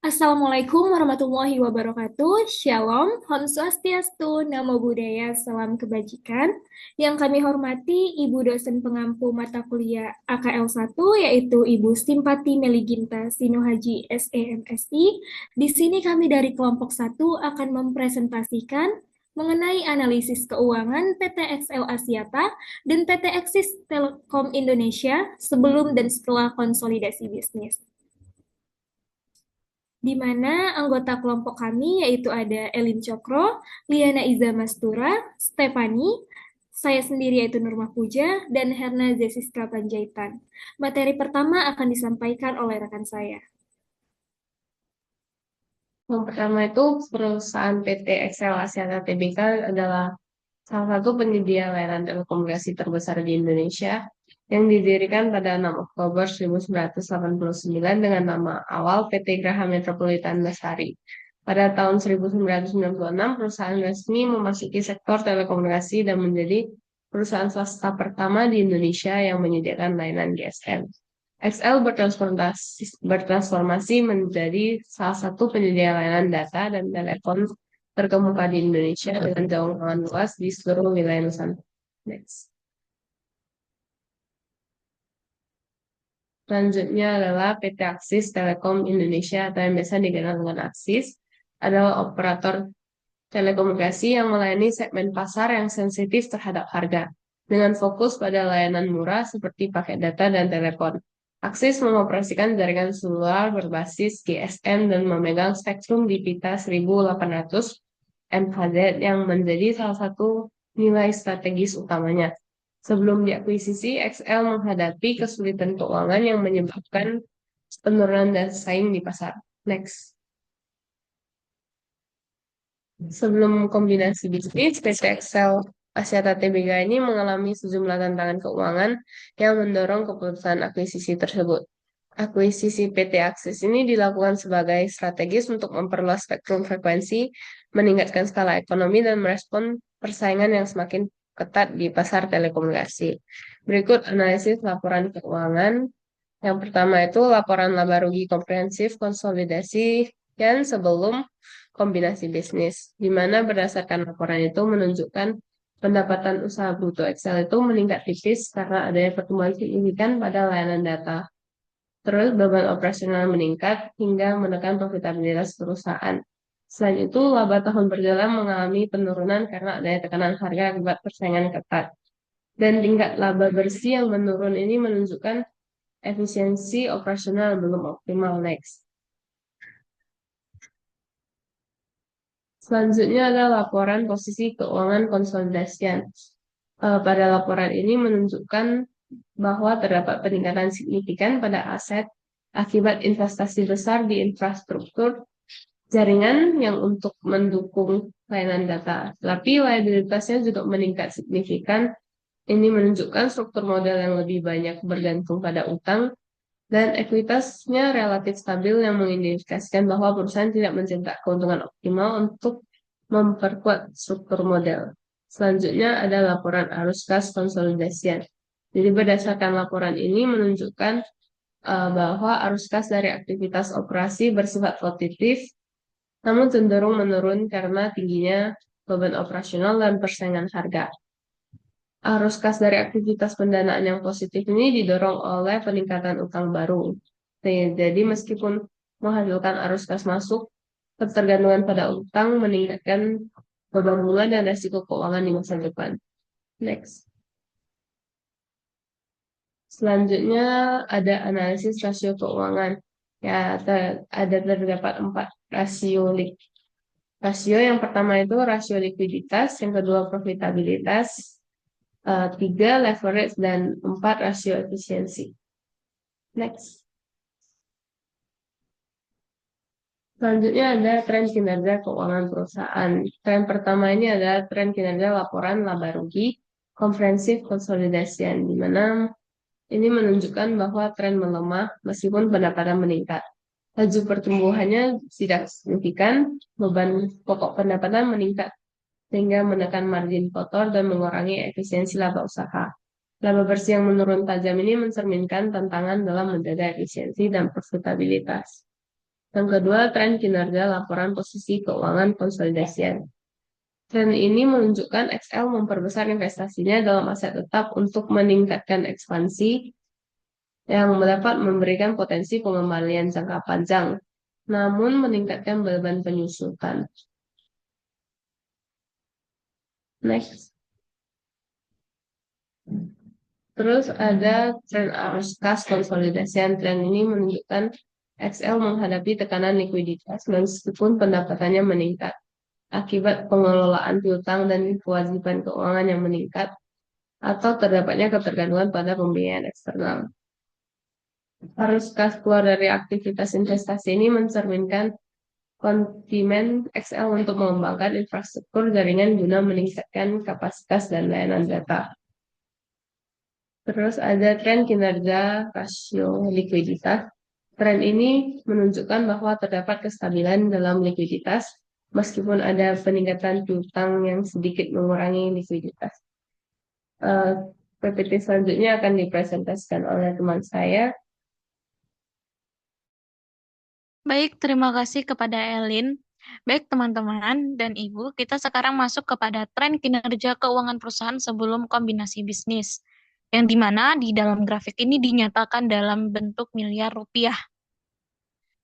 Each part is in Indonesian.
Assalamualaikum warahmatullahi wabarakatuh. Shalom, Om Swastiastu, Namo Buddhaya, Salam Kebajikan. Yang kami hormati Ibu dosen pengampu mata kuliah AKL 1, yaitu Ibu Simpati Meliginta Sinuhaji SEMSI. Di sini kami dari kelompok 1 akan mempresentasikan mengenai analisis keuangan PT XL Axiata dan PT Axis Telkom Indonesia sebelum dan setelah konsolidasi bisnis, di mana anggota kelompok kami yaitu ada Elin Cokro, Liana Iza Mastura, Stefani, saya sendiri yaitu Nurma Puja, dan Herna Zesiska Panjaitan. Materi pertama akan disampaikan oleh rekan saya. Yang pertama itu perusahaan PT XL Axiata Tbk adalah salah satu penyedia layanan telekomunikasi terbesar di Indonesia yang didirikan pada 6 Oktober 1989 dengan nama awal PT Graha Metropolitan Lestari. Pada tahun 1996, perusahaan resmi memasuki sektor telekomunikasi dan menjadi perusahaan swasta pertama di Indonesia yang menyediakan layanan GSM. XL bertransformasi menjadi salah satu penyedia layanan data dan telepon terkemuka di Indonesia dengan jangkauan luas di seluruh wilayah Nusantara. Next. Selanjutnya adalah PT Axis Telekom Indonesia atau yang biasa dikenal dengan Axis, adalah operator telekomunikasi yang melayani segmen pasar yang sensitif terhadap harga, dengan fokus pada layanan murah seperti paket data dan telepon. Axis mengoperasikan jaringan seluler berbasis GSM dan memegang spektrum di pita 1800 MHz yang menjadi salah satu nilai strategis utamanya. Sebelum diakuisisi, XL menghadapi kesulitan keuangan yang menyebabkan penurunan daya saing di pasar. Next. Sebelum kombinasi bisnis, PT XL Axiata Tbk ini mengalami sejumlah tantangan keuangan yang mendorong keputusan akuisisi tersebut. Akuisisi PT Axis ini dilakukan sebagai strategis untuk memperluas spektrum frekuensi, meningkatkan skala ekonomi, dan merespon persaingan yang semakin ketat di pasar telekomunikasi. Berikut analisis laporan keuangan. Yang pertama itu laporan laba rugi komprehensif konsolidasi yang sebelum kombinasi bisnis, di mana berdasarkan laporan itu menunjukkan pendapatan usaha bruto Excel itu meningkat tipis karena adanya pertumbuhan signifikan pada layanan data. Terus beban operasional meningkat hingga menekan profitabilitas perusahaan. Selain itu, laba tahun berjalan mengalami penurunan karena adanya tekanan harga akibat persaingan ketat. Dan tingkat laba bersih yang menurun ini menunjukkan efisiensi operasional belum optimal. Next. Selanjutnya adalah laporan posisi keuangan konsolidasian. Pada laporan ini menunjukkan bahwa terdapat peningkatan signifikan pada aset akibat investasi besar di infrastruktur jaringan yang untuk mendukung layanan data. Tapi liabilitasnya juga meningkat signifikan. Ini menunjukkan struktur modal yang lebih banyak bergantung pada utang dan ekuitasnya relatif stabil yang mengindikasikan bahwa perusahaan tidak mencetak keuntungan optimal untuk memperkuat struktur modal. Selanjutnya ada laporan arus kas konsolidasian. Jadi berdasarkan laporan ini menunjukkan bahwa arus kas dari aktivitas operasi bersifat positif, namun cenderung menurun karena tingginya beban operasional dan persaingan harga. Arus kas dari aktivitas pendanaan yang positif ini didorong oleh peningkatan utang baru. Jadi meskipun menghasilkan arus kas masuk, ketergantungan pada utang meningkatkan beban bunga dan resiko keuangan di masa depan. Next. Selanjutnya ada analisis rasio keuangan. Ya, ada terdapat 4 rasio. Rasio yang pertama itu rasio likuiditas, yang kedua profitabilitas, 3 leverage, dan 4 rasio efisiensi. Next. Selanjutnya ada tren kinerja keuangan perusahaan. Tren pertama ini adalah tren kinerja laporan laba rugi komprehensif konsolidasian, di mana ini menunjukkan bahwa tren melemah meskipun pendapatan meningkat. Laju pertumbuhannya tidak signifikan, beban pokok pendapatan meningkat sehingga menekan margin kotor dan mengurangi efisiensi laba usaha. Laba bersih yang menurun tajam ini mencerminkan tantangan dalam menjaga efisiensi dan profitabilitas. Yang kedua, tren kinerja laporan posisi keuangan konsolidasian. Tren ini menunjukkan XL memperbesar investasinya dalam aset tetap untuk meningkatkan ekspansi yang dapat memberikan potensi pengembalian jangka panjang, namun meningkatkan beban penyusutan. Next. Terus ada tren arus kas konsolidasian. Tren ini menunjukkan XL menghadapi tekanan likuiditas meskipun pendapatannya meningkat akibat pengelolaan piutang dan kewajiban keuangan yang meningkat atau terdapatnya ketergantungan pada pembiayaan eksternal. Arus kas keluar dari aktivitas investasi ini mencerminkan komitmen XL untuk mengembangkan infrastruktur jaringan guna meningkatkan kapasitas dan layanan data. Terus ada tren kinerja rasio likuiditas. Tren ini menunjukkan bahwa terdapat kestabilan dalam likuiditas meskipun ada peningkatan piutang yang sedikit mengurangi likuiditas. PPT selanjutnya akan dipresentasikan oleh teman saya. Baik, terima kasih kepada Elin. Baik, teman-teman dan Ibu, kita sekarang masuk kepada tren kinerja keuangan perusahaan sebelum kombinasi bisnis, yang dimana di dalam grafik ini dinyatakan dalam bentuk miliar rupiah.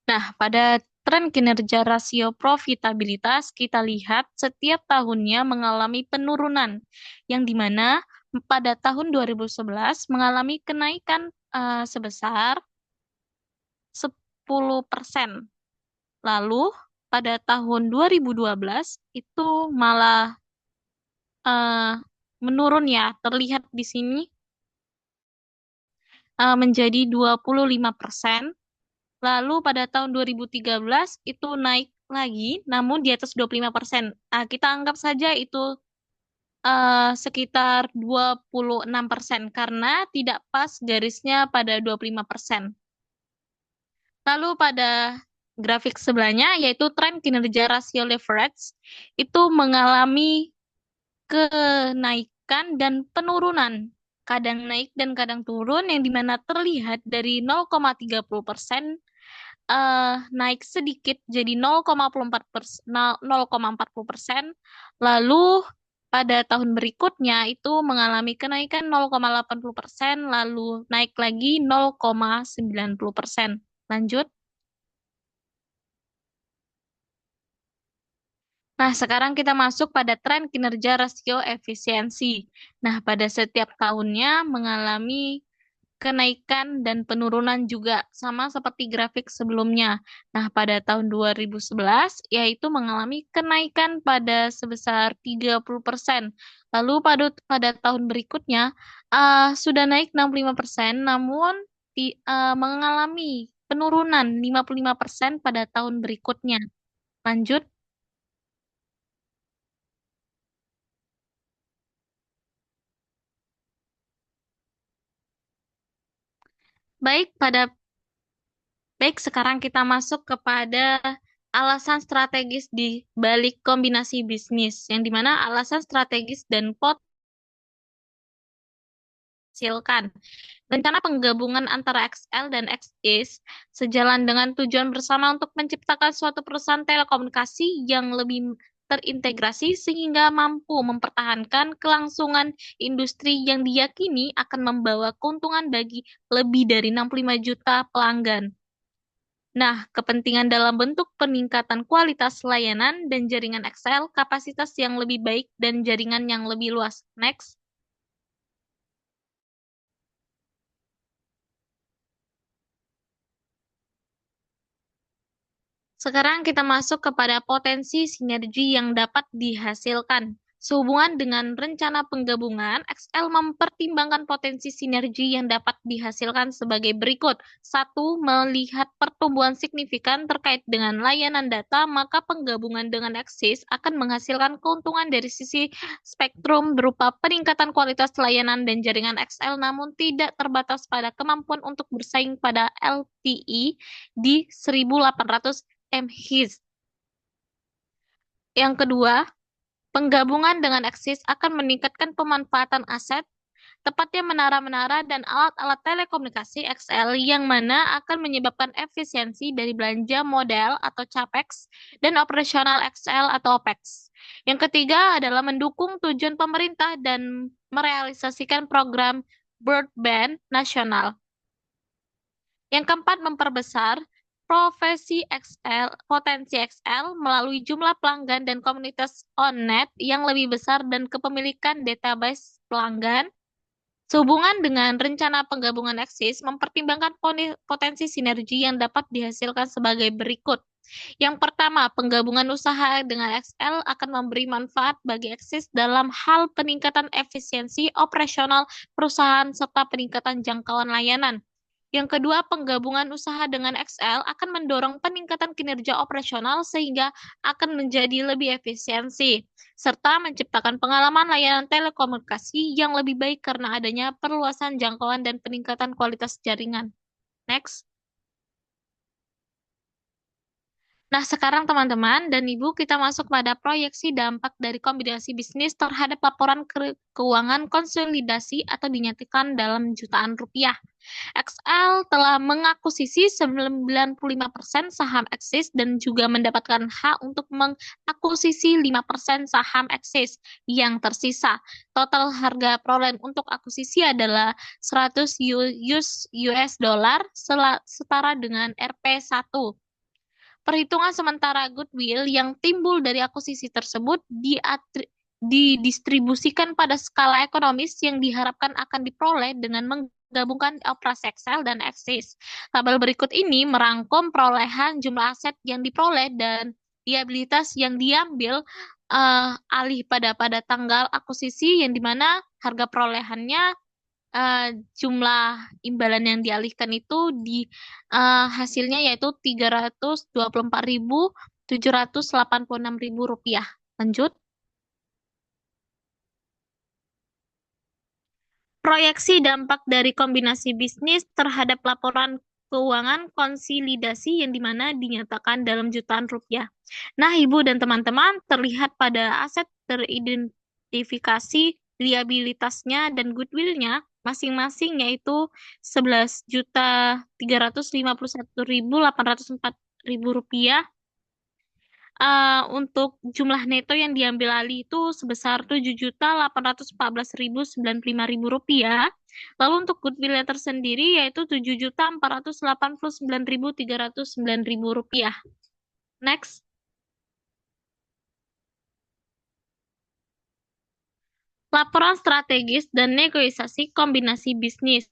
Nah, pada tren kinerja rasio profitabilitas, kita lihat setiap tahunnya mengalami penurunan, yang dimana pada tahun 2011 mengalami kenaikan sebesar 10%. Lalu pada tahun 2012 itu malah menurun ya, terlihat di sini menjadi 25%. Lalu pada tahun 2013 itu naik lagi, namun di atas 25%. Kita anggap saja itu sekitar 26% karena tidak pas garisnya pada 25%. Lalu pada grafik sebelahnya, yaitu tren kinerja rasio leverage, itu mengalami kenaikan dan penurunan. Kadang naik dan kadang turun, yang dimana terlihat dari 0,30% naik sedikit jadi 0,40%, lalu pada tahun berikutnya itu mengalami kenaikan 0,80%, lalu naik lagi 0,90%. Lanjut. Nah, sekarang kita masuk pada tren kinerja rasio efisiensi. Nah, pada setiap tahunnya mengalami kenaikan dan penurunan juga, sama seperti grafik sebelumnya. Nah, pada tahun 2011, yaitu mengalami kenaikan pada sebesar 30%. Lalu pada tahun berikutnya, sudah naik 65%, namun mengalami penurunan 55% pada tahun berikutnya. Lanjut. Baik, sekarang kita masuk kepada alasan strategis di balik kombinasi bisnis, yang dimana alasan strategis dan hasilkan. Rencana penggabungan antara XL dan XIS sejalan dengan tujuan bersama untuk menciptakan suatu perusahaan telekomunikasi yang lebih terintegrasi sehingga mampu mempertahankan kelangsungan industri yang diyakini akan membawa keuntungan bagi lebih dari 65 juta pelanggan. Nah, kepentingan dalam bentuk peningkatan kualitas layanan dan jaringan XL, kapasitas yang lebih baik, dan jaringan yang lebih luas. Next. Sekarang kita masuk kepada potensi sinergi yang dapat dihasilkan. Sehubungan dengan rencana penggabungan, XL mempertimbangkan potensi sinergi yang dapat dihasilkan sebagai berikut. 1. Melihat pertumbuhan signifikan terkait dengan layanan data, maka penggabungan dengan Axis akan menghasilkan keuntungan dari sisi spektrum berupa peningkatan kualitas layanan dan jaringan XL, namun tidak terbatas pada kemampuan untuk bersaing pada LTE di 1800 MHz. Yang kedua, penggabungan dengan Axis akan meningkatkan pemanfaatan aset tepatnya menara-menara dan alat-alat telekomunikasi XL yang mana akan menyebabkan efisiensi dari belanja model atau CAPEX dan operasional XL atau OPEX. Yang ketiga adalah mendukung tujuan pemerintah dan merealisasikan program broadband nasional. Yang keempat, memperbesar potensi XL melalui jumlah pelanggan dan komunitas on-net yang lebih besar dan kepemilikan database pelanggan. Sehubungan dengan rencana penggabungan Axis, mempertimbangkan potensi sinergi yang dapat dihasilkan sebagai berikut. Yang pertama, penggabungan usaha dengan XL akan memberi manfaat bagi Axis dalam hal peningkatan efisiensi operasional perusahaan serta peningkatan jangkauan layanan. Yang kedua, penggabungan usaha dengan XL akan mendorong peningkatan kinerja operasional sehingga akan menjadi lebih efisiensi, serta menciptakan pengalaman layanan telekomunikasi yang lebih baik karena adanya perluasan jangkauan dan peningkatan kualitas jaringan. Next. Nah, sekarang teman-teman dan Ibu kita masuk pada proyeksi dampak dari kombinasi bisnis terhadap laporan keuangan konsolidasi atau dinyatakan dalam jutaan rupiah. XL telah mengakuisisi 95% saham Axis dan juga mendapatkan hak untuk mengakuisisi 5% saham Axis yang tersisa. Total harga perolehan untuk akuisisi adalah 100 US dollar setara dengan Rp1. Perhitungan sementara goodwill yang timbul dari akuisisi tersebut didistribusikan pada skala ekonomis yang diharapkan akan diperoleh dengan menggabungkan operasi Excel dan Axis. Tabel berikut ini merangkum perolehan jumlah aset yang diperoleh dan liabilitas yang diambil alih pada tanggal akuisisi yang dimana harga perolehannya jumlah imbalan yang dialihkan itu hasilnya yaitu Rp324.786.000. Lanjut. Proyeksi dampak dari kombinasi bisnis terhadap laporan keuangan konsolidasi yang dimana dinyatakan dalam jutaan rupiah. Nah, Ibu dan teman-teman, terlihat pada aset teridentifikasi liabilitasnya dan goodwill-nya masing-masing yaitu Rp11.551.804 untuk jumlah neto yang diambil alih itu sebesar Rp7.814.095. Lalu untuk goodwill tersendiri yaitu Rp7.489.309. Next. Laporan strategis dan negosiasi kombinasi bisnis.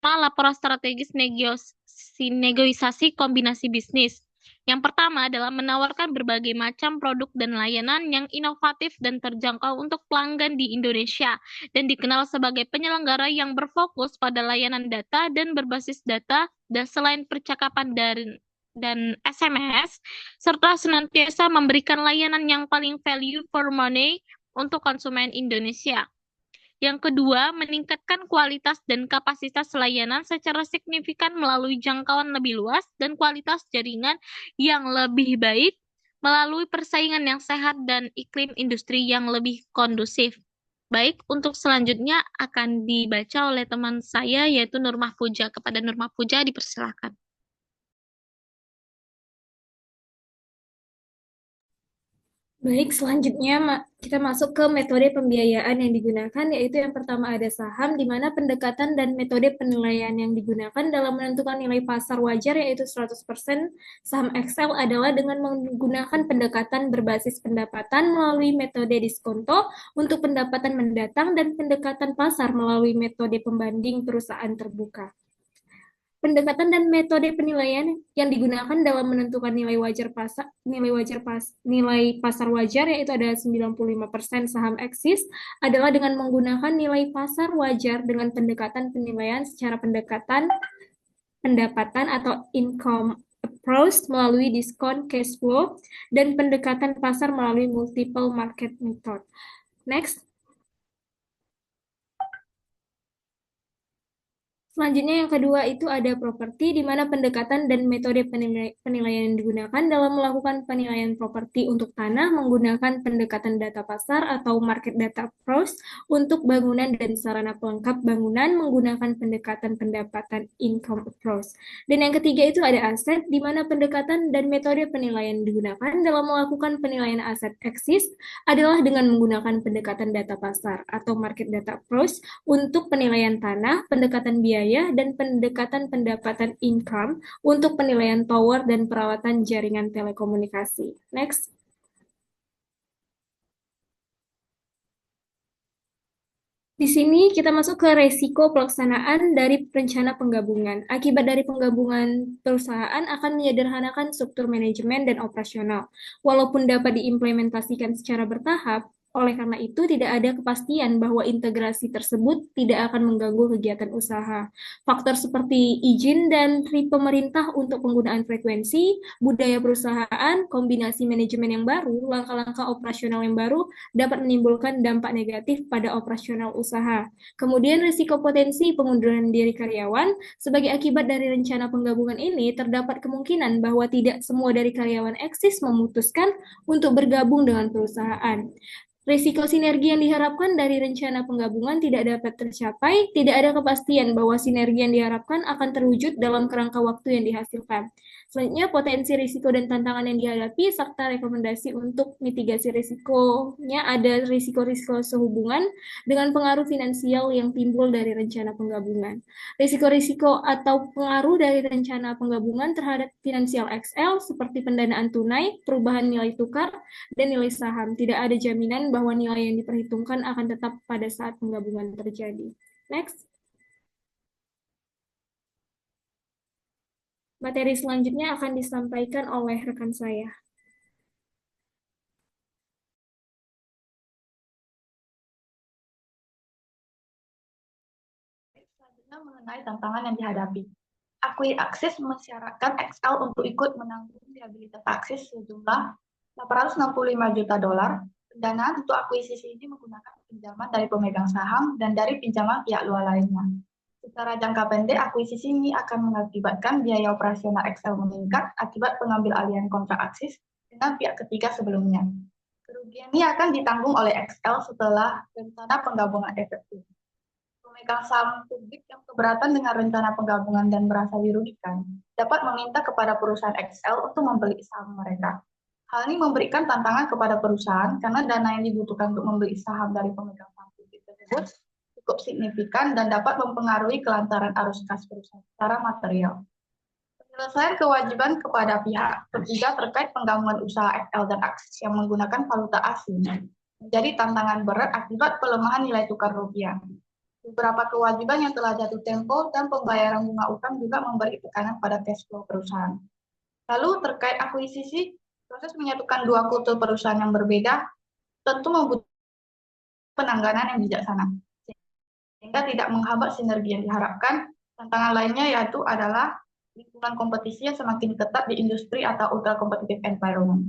Laporan strategis negosiasi kombinasi bisnis. Yang pertama adalah menawarkan berbagai macam produk dan layanan yang inovatif dan terjangkau untuk pelanggan di Indonesia dan dikenal sebagai penyelenggara yang berfokus pada layanan data dan berbasis data dan selain percakapan dan SMS, serta senantiasa memberikan layanan yang paling value for money untuk konsumen Indonesia. Yang kedua, meningkatkan kualitas dan kapasitas layanan secara signifikan melalui jangkauan lebih luas dan kualitas jaringan yang lebih baik melalui persaingan yang sehat dan iklim industri yang lebih kondusif. Baik, untuk selanjutnya akan dibaca oleh teman saya yaitu Nurmah Puja. Kepada Nurmah Puja dipersilakan. Baik, selanjutnya kita masuk ke metode pembiayaan yang digunakan, yaitu yang pertama ada saham, di mana pendekatan dan metode penilaian yang digunakan dalam menentukan nilai pasar wajar, yaitu 100% saham Excel adalah dengan menggunakan pendekatan berbasis pendapatan melalui metode diskonto untuk pendapatan mendatang dan pendekatan pasar melalui metode pembanding perusahaan terbuka. Pendekatan dan metode penilaian yang digunakan dalam menentukan nilai pasar wajar yaitu ada 95% saham Axis adalah dengan menggunakan nilai pasar wajar dengan pendekatan penilaian secara pendapatan atau income approach melalui diskon cash flow dan pendekatan pasar melalui multiple market method. Next. Selanjutnya yang kedua itu ada properti, di mana pendekatan dan metode penilaian yang digunakan dalam melakukan penilaian properti untuk tanah menggunakan pendekatan data pasar atau market data approach untuk bangunan dan sarana pelengkap bangunan menggunakan pendekatan pendapatan income approach. Dan yang ketiga itu ada aset, di mana pendekatan dan metode penilaian digunakan dalam melakukan penilaian aset eksis adalah dengan menggunakan pendekatan data pasar atau market data approach untuk penilaian tanah, pendekatan biaya, dan pendekatan pendapatan income untuk penilaian tower dan perawatan jaringan telekomunikasi. Next. Di sini kita masuk ke resiko pelaksanaan dari rencana penggabungan. Akibat dari penggabungan perusahaan akan menyederhanakan struktur manajemen dan operasional. Walaupun dapat diimplementasikan secara bertahap, oleh karena itu tidak ada kepastian bahwa integrasi tersebut tidak akan mengganggu kegiatan usaha. Faktor seperti izin dan pemerintah untuk penggunaan frekuensi, budaya perusahaan, kombinasi manajemen yang baru, langkah-langkah operasional yang baru, dapat menimbulkan dampak negatif pada operasional usaha. Kemudian risiko potensi pengunduran diri karyawan, sebagai akibat dari rencana penggabungan ini, terdapat kemungkinan bahwa tidak semua dari karyawan eksis memutuskan untuk bergabung dengan perusahaan. Risiko sinergi yang diharapkan dari rencana penggabungan tidak dapat tercapai, tidak ada kepastian bahwa sinergi yang diharapkan akan terwujud dalam kerangka waktu yang dihasilkan. Selanjutnya, potensi risiko dan tantangan yang dihadapi, serta rekomendasi untuk mitigasi risikonya ada risiko-risiko sehubungan dengan pengaruh finansial yang timbul dari rencana penggabungan. Risiko-risiko atau pengaruh dari rencana penggabungan terhadap finansial XL seperti pendanaan tunai, perubahan nilai tukar, dan nilai saham. Tidak ada jaminan bahwa nilai yang diperhitungkan akan tetap pada saat penggabungan terjadi. Next. Materi selanjutnya akan disampaikan oleh rekan saya. Selanjutnya mengenai tantangan yang dihadapi. Akui Aksis mensyaratkan XL untuk ikut menanggung rehabilitasi Aksis sejumlah $865 juta. Pendanaan untuk akuisisi ini menggunakan pinjaman dari pemegang saham dan dari pinjaman pihak luar lainnya. Secara jangka pendek, akuisisi ini akan mengakibatkan biaya operasional XL meningkat akibat pengambil alihan kontrak Aksis dengan pihak ketiga sebelumnya. Kerugian ini akan ditanggung oleh XL setelah rencana penggabungan efektif. Pemegang saham publik yang keberatan dengan rencana penggabungan dan merasa dirugikan dapat meminta kepada perusahaan XL untuk membeli saham mereka. Hal ini memberikan tantangan kepada perusahaan karena dana yang dibutuhkan untuk membeli saham dari pemegang saham publik tersebut cukup signifikan dan dapat mempengaruhi kelancaran arus kas perusahaan secara material. Penyelesaian kewajiban kepada pihak ketiga terkait penggabungan usaha XL dan Aksis yang menggunakan valuta asing menjadi tantangan berat akibat pelemahan nilai tukar rupiah. Beberapa kewajiban yang telah jatuh tempo dan pembayaran bunga utang juga memberi tekanan pada cash flow perusahaan. Lalu terkait akuisisi, proses menyatukan dua kultur perusahaan yang berbeda tentu membutuhkan penanganan yang bijaksana, sehingga tidak menghambat sinergi yang diharapkan. Tantangan lainnya yaitu adalah lingkungan kompetisi yang semakin ketat di industri atau ultra competitive environment.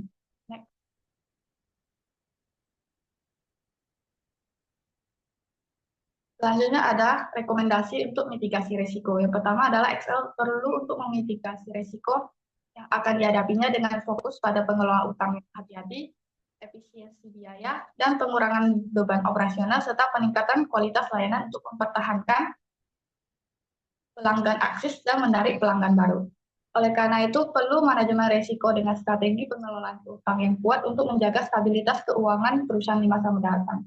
Selanjutnya ada rekomendasi untuk mitigasi risiko. Yang pertama adalah Excel perlu untuk memitigasi risiko yang akan dihadapinya dengan fokus pada pengelolaan utang yang hati-hati, efisiensi biaya, dan pengurangan beban operasional, serta peningkatan kualitas layanan untuk mempertahankan pelanggan Aksis dan menarik pelanggan baru. Oleh karena itu, perlu manajemen risiko dengan strategi pengelolaan utang yang kuat untuk menjaga stabilitas keuangan perusahaan di masa mendatang.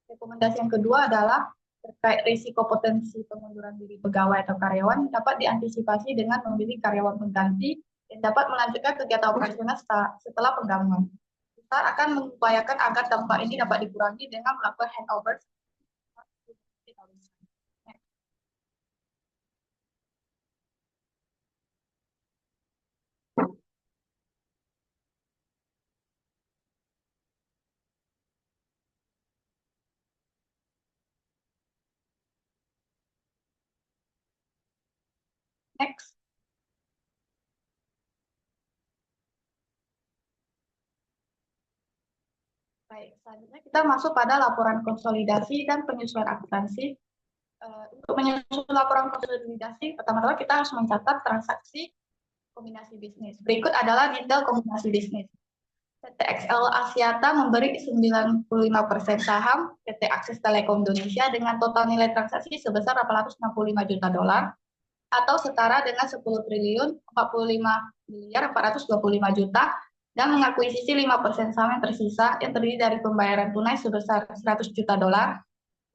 Rekomendasi yang kedua adalah terkait risiko potensi pengunduran diri pegawai atau karyawan dapat diantisipasi dengan memilih karyawan pengganti yang dapat melanjutkan kegiatan operasional setelah penggabungan. Kita akan mengupayakan agar dampak ini dapat dikurangi dengan melakukan handover. Next. Baik, selanjutnya kita masuk pada laporan konsolidasi dan penyesuaian akuntansi. Untuk menyusun laporan konsolidasi, pertama-tama kita harus mencatat transaksi kombinasi bisnis. Berikut adalah detail kombinasi bisnis. PT XL Axiata memberi 95% saham PT Akses Telekom Indonesia dengan total nilai transaksi sebesar 865 juta dolar atau setara dengan 10 triliun 45 miliar 425 juta dan mengakuisisi 5% saham yang tersisa yang terdiri dari pembayaran tunai sebesar 100 juta dolar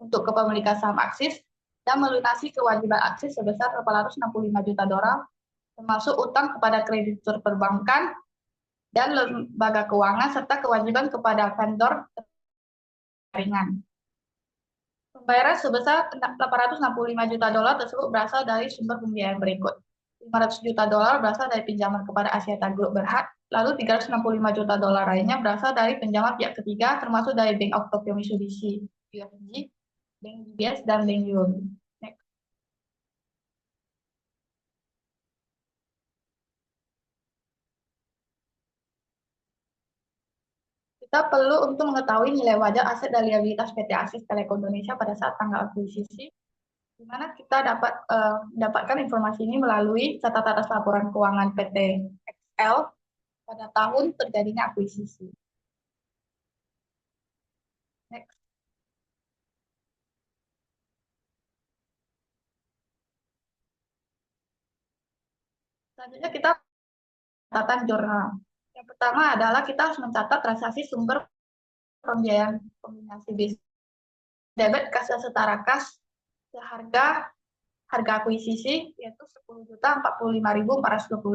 untuk kepemilikan saham Aksis dan melunasi kewajiban Aksis sebesar 865 juta dolar termasuk utang kepada kreditur perbankan dan lembaga keuangan serta kewajiban kepada vendor ringan. Pembayaran sebesar 865 juta dolar tersebut berasal dari sumber pembiayaan berikut. 500 juta dolar berasal dari pinjaman kepada Axiata Group Berhad, lalu 365 juta dolar lainnya berasal dari pinjaman pihak ketiga termasuk dari Bank of Tokyo Mitsubishi UFJ, Bank DBS, dan Bank UOB. Kita perlu untuk mengetahui nilai wajar aset dan liabilitas PT Aksis Telekom Indonesia pada saat tanggal akuisisi, di mana kita dapat mendapatkan informasi ini melalui catatan atas laporan keuangan PT XL pada tahun terjadinya akuisisi. Next. Selanjutnya kita catatan jurnal. Yang pertama adalah kita harus mencatat transaksi sumber pembiayaan kombinasi bisnis. Debit kas dan setara kas seharga harga akuisisi yaitu Rp10.045.425,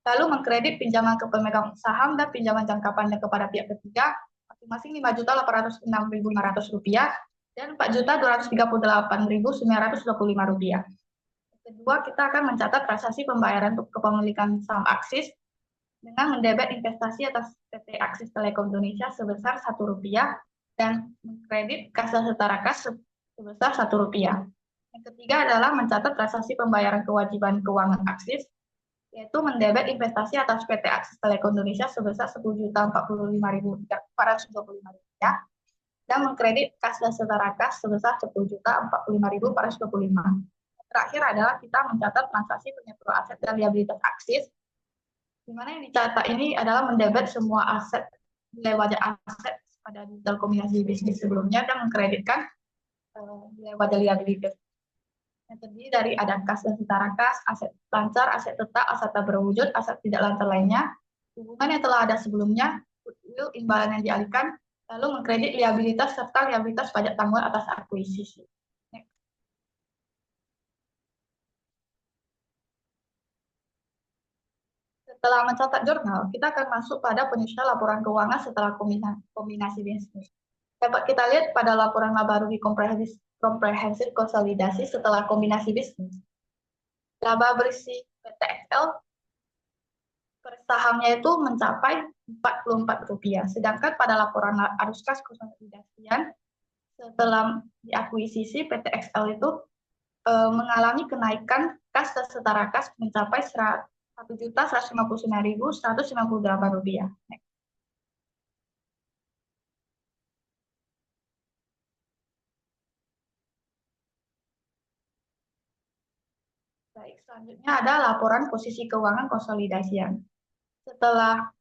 lalu mengkredit pinjaman ke pemegang saham dan pinjaman jangka panjang kepada pihak ketiga masing-masing Rp5.806.500 dan Rp4.238.925. Kedua, kita akan mencatat transaksi pembayaran untuk kepemilikan saham Aksis dengan mendebet investasi atas PT Aksis Telekom Indonesia sebesar Rp1 dan mengkredit kas dan setara kas sebesar Rp1. Yang ketiga adalah mencatat transaksi pembayaran kewajiban keuangan Aksis, yaitu mendebet investasi atas PT Aksis Telekom Indonesia sebesar Rp10.045.425 dan mengkredit kas dan setara kas sebesar Rp10.045.425. Terakhir adalah kita mencatat transaksi penyetor aset dan liabilitas Aksis, di mana yang dicatat ini adalah mendebet semua aset nilai wajar aset pada detail kombinasi bisnis sebelumnya dan mengkreditkan nilai wajar liabilitas yang terdiri dari ada kas dan setara kas, aset lancar, aset tetap, aset tak berwujud, aset tidak lancar lainnya, hubungan yang telah ada sebelumnya, goodwill, imbalan yang dialihkan, lalu mengkredit liabilitas serta liabilitas pajak tanggungan atas akuisisi. Setelah mencatat jurnal, kita akan masuk pada penyusunan laporan keuangan setelah kombinasi bisnis. Dapat kita lihat pada laporan laba rugi komprehensif konsolidasi setelah kombinasi bisnis. Laba bersih PT XL per sahamnya itu mencapai Rp44, sedangkan pada laporan arus kas konsolidasian setelah diakuisisi PT XL itu mengalami kenaikan kas dan setara kas mencapai Rp1.159.198. Baik, selanjutnya ada laporan posisi keuangan konsolidasian. Setelah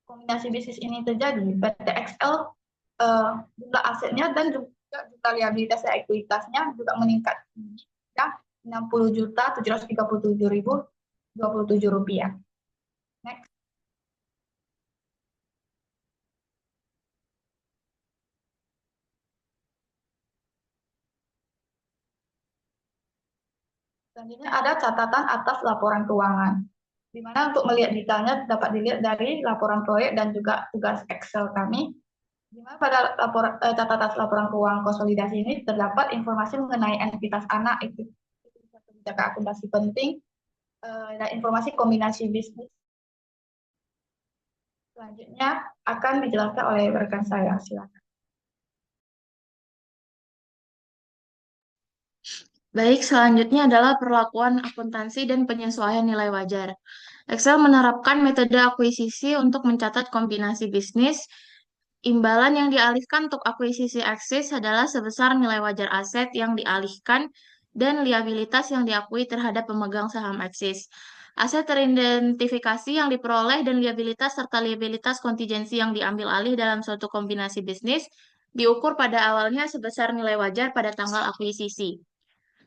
kombinasi bisnis ini terjadi, PT XL jumlah asetnya dan juga liabilitas dan ekuitasnya juga meningkat ya, Rp60.737.027. Next. Selanjutnya ada catatan atas laporan keuangan, di mana untuk melihat detailnya dapat dilihat dari laporan proyek dan juga tugas Excel kami. Di mana pada catatan laporan keuangan konsolidasi ini terdapat informasi mengenai entitas anak, kebijakan akuntansi penting, dan informasi kombinasi bisnis. Selanjutnya akan dijelaskan oleh rekan saya, silakan. Baik, selanjutnya adalah perlakuan akuntansi dan penyesuaian nilai wajar. Excel menerapkan metode akuisisi untuk mencatat kombinasi bisnis Imbalan yang dialihkan untuk akuisisi Axis adalah sebesar nilai wajar aset yang dialihkan dan liabilitas yang diakui terhadap pemegang saham Axis. Aset teridentifikasi yang diperoleh dan liabilitas serta liabilitas kontingensi yang diambil alih dalam suatu kombinasi bisnis diukur pada awalnya sebesar nilai wajar pada tanggal akuisisi.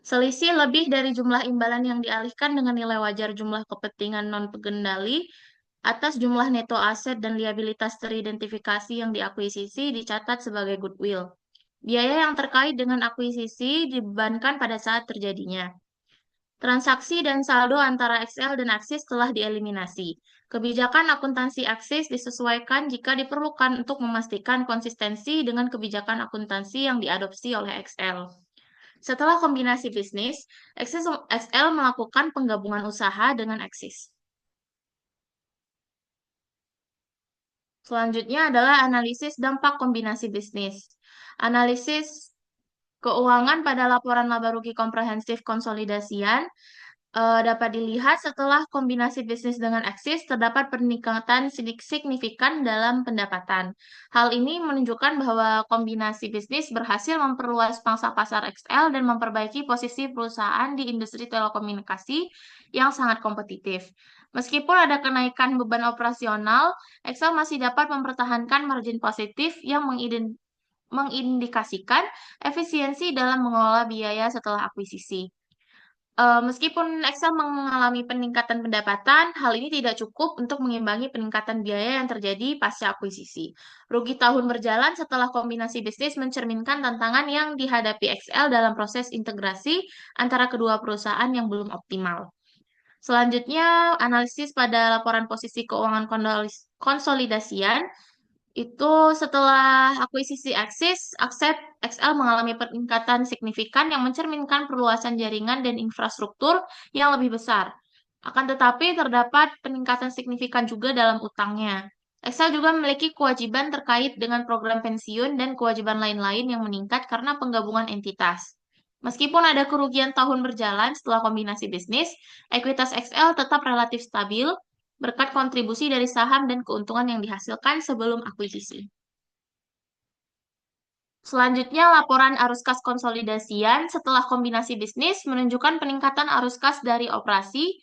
Selisih lebih dari jumlah imbalan yang dialihkan dengan nilai wajar jumlah kepentingan non-pengendali atas jumlah neto aset dan liabilitas teridentifikasi yang diakuisisi dicatat sebagai goodwill. Biaya yang terkait dengan akuisisi dibebankan pada saat terjadinya. Transaksi dan saldo antara XL dan Axis telah dieliminasi. Kebijakan akuntansi Axis disesuaikan jika diperlukan untuk memastikan konsistensi dengan kebijakan akuntansi yang diadopsi oleh XL. Setelah kombinasi bisnis, XL melakukan penggabungan usaha dengan Axis. Selanjutnya adalah analisis dampak kombinasi bisnis. Analisis keuangan pada laporan laba rugi komprehensif konsolidasian dapat dilihat setelah kombinasi bisnis dengan Axis terdapat peningkatan signifikan dalam pendapatan. Hal ini menunjukkan bahwa kombinasi bisnis berhasil memperluas pangsa pasar XL dan memperbaiki posisi perusahaan di industri telekomunikasi yang sangat kompetitif. Meskipun ada kenaikan beban operasional, XL masih dapat mempertahankan margin positif yang mengindikasikan efisiensi dalam mengelola biaya setelah akuisisi. Meskipun Excel mengalami peningkatan pendapatan, hal ini tidak cukup untuk mengimbangi peningkatan biaya yang terjadi pasca akuisisi. Rugi tahun berjalan setelah kombinasi bisnis mencerminkan tantangan yang dihadapi Excel dalam proses integrasi antara kedua perusahaan yang belum optimal. Selanjutnya, analisis pada laporan posisi keuangan konsolidasian. Itu setelah akuisisi Axis, aset XL mengalami peningkatan signifikan yang mencerminkan perluasan jaringan dan infrastruktur yang lebih besar. Akan tetapi terdapat peningkatan signifikan juga dalam utangnya. XL juga memiliki kewajiban terkait dengan program pensiun dan kewajiban lain-lain yang meningkat karena penggabungan entitas. Meskipun ada kerugian tahun berjalan setelah kombinasi bisnis, ekuitas XL tetap relatif stabil berkat kontribusi dari saham dan keuntungan yang dihasilkan sebelum akuisisi. Selanjutnya, laporan arus kas konsolidasian setelah kombinasi bisnis menunjukkan peningkatan arus kas dari operasi.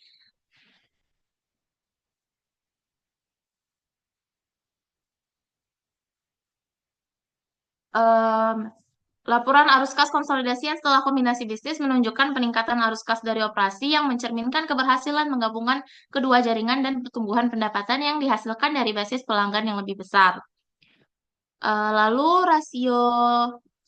Laporan arus kas konsolidasian setelah kombinasi bisnis menunjukkan peningkatan arus kas dari operasi yang mencerminkan keberhasilan menggabungkan kedua jaringan dan pertumbuhan pendapatan yang dihasilkan dari basis pelanggan yang lebih besar. Lalu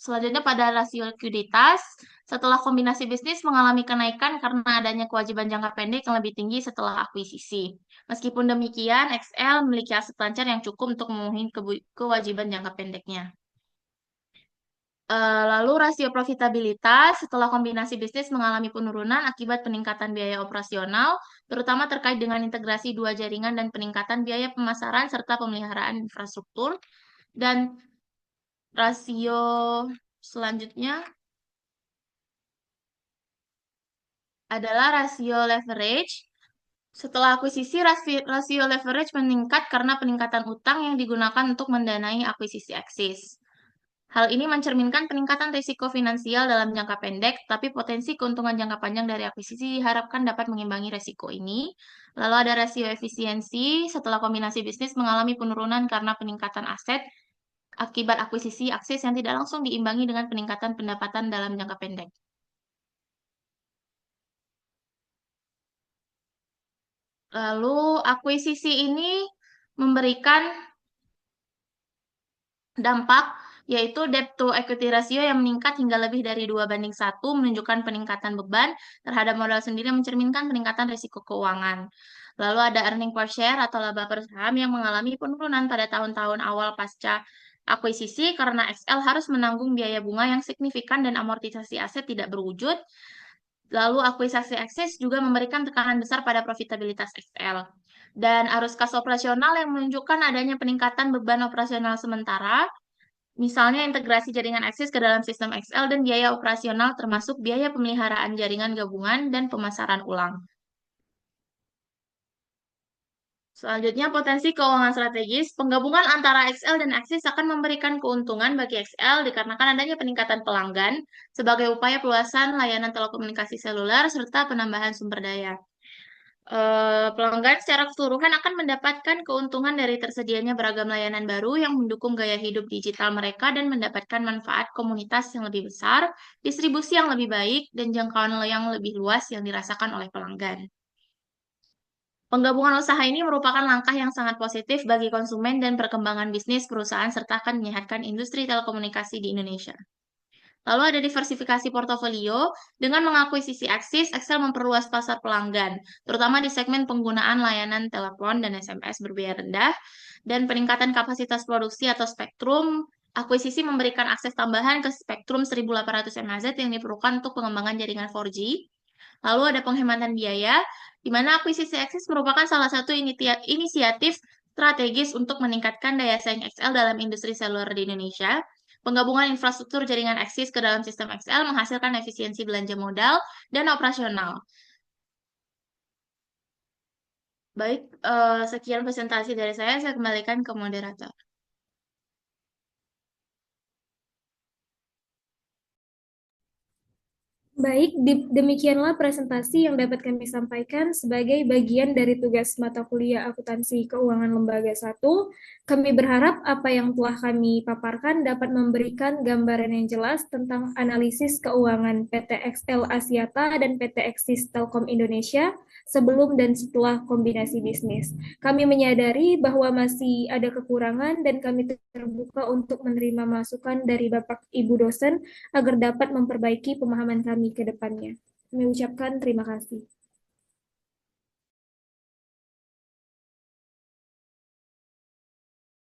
selanjutnya pada rasio likuiditas, setelah kombinasi bisnis mengalami kenaikan karena adanya kewajiban jangka pendek yang lebih tinggi setelah akuisisi. Meskipun demikian, XL memiliki aset lancar yang cukup untuk memenuhi kewajiban jangka pendeknya. Lalu rasio profitabilitas setelah kombinasi bisnis mengalami penurunan akibat peningkatan biaya operasional, terutama terkait dengan integrasi dua jaringan dan peningkatan biaya pemasaran serta pemeliharaan infrastruktur. Dan rasio selanjutnya adalah rasio leverage. Setelah akuisisi, rasio leverage meningkat karena peningkatan utang yang digunakan untuk mendanai akuisisi Axis. Hal ini mencerminkan peningkatan risiko finansial dalam jangka pendek, tapi potensi keuntungan jangka panjang dari akuisisi diharapkan dapat mengimbangi risiko ini. Lalu ada rasio efisiensi setelah kombinasi bisnis mengalami penurunan karena peningkatan aset akibat akuisisi Axis yang tidak langsung diimbangi dengan peningkatan pendapatan dalam jangka pendek. Lalu akuisisi ini memberikan dampak yaitu debt to equity ratio yang meningkat hingga lebih dari 2:1 menunjukkan peningkatan beban terhadap modal sendiri yang mencerminkan peningkatan risiko keuangan. Lalu ada earning per share atau laba per saham yang mengalami penurunan pada tahun-tahun awal pasca akuisisi karena XL harus menanggung biaya bunga yang signifikan dan amortisasi aset tidak berwujud. Lalu akuisisi Axis juga memberikan tekanan besar pada profitabilitas XL. Dan arus kas operasional yang menunjukkan adanya peningkatan beban operasional sementara, misalnya integrasi jaringan Axis ke dalam sistem XL dan biaya operasional termasuk biaya pemeliharaan jaringan gabungan dan pemasaran ulang. Selanjutnya, potensi keuangan strategis. Penggabungan antara XL dan Axis akan memberikan keuntungan bagi XL dikarenakan adanya peningkatan pelanggan sebagai upaya peluasan layanan telekomunikasi seluler serta penambahan sumber daya. Pelanggan secara keseluruhan akan mendapatkan keuntungan dari tersedianya beragam layanan baru yang mendukung gaya hidup digital mereka dan mendapatkan manfaat komunitas yang lebih besar, distribusi yang lebih baik, dan jangkauan yang lebih luas yang dirasakan oleh pelanggan. Penggabungan usaha ini merupakan langkah yang sangat positif bagi konsumen dan perkembangan bisnis perusahaan serta akan menyehatkan industri telekomunikasi di Indonesia. Lalu ada diversifikasi portofolio. Dengan mengakuisisi Axis, Excel memperluas pasar pelanggan, terutama di segmen penggunaan layanan telepon dan SMS berbiaya rendah, dan peningkatan kapasitas produksi atau spektrum. Akuisisi memberikan akses tambahan ke spektrum 1800 MHz yang diperlukan untuk pengembangan jaringan 4G. Lalu ada penghematan biaya, di mana akuisisi Axis merupakan salah satu inisiatif strategis untuk meningkatkan daya saing XL dalam industri seluler di Indonesia. Penggabungan infrastruktur jaringan Axis ke dalam sistem XL menghasilkan efisiensi belanja modal dan operasional. Baik, sekian presentasi dari saya kembalikan ke moderator. Baik, demikianlah presentasi yang dapat kami sampaikan sebagai bagian dari tugas mata kuliah Akuntansi Keuangan Lembaga 1. Kami berharap apa yang telah kami paparkan dapat memberikan gambaran yang jelas tentang analisis keuangan PT XL Axiata dan PT Axis Telkom Indonesia sebelum dan setelah kombinasi bisnis. Kami menyadari bahwa masih ada kekurangan dan kami terbuka untuk menerima masukan dari Bapak Ibu dosen agar dapat memperbaiki pemahaman kami ke depannya. Kami ucapkan terima kasih.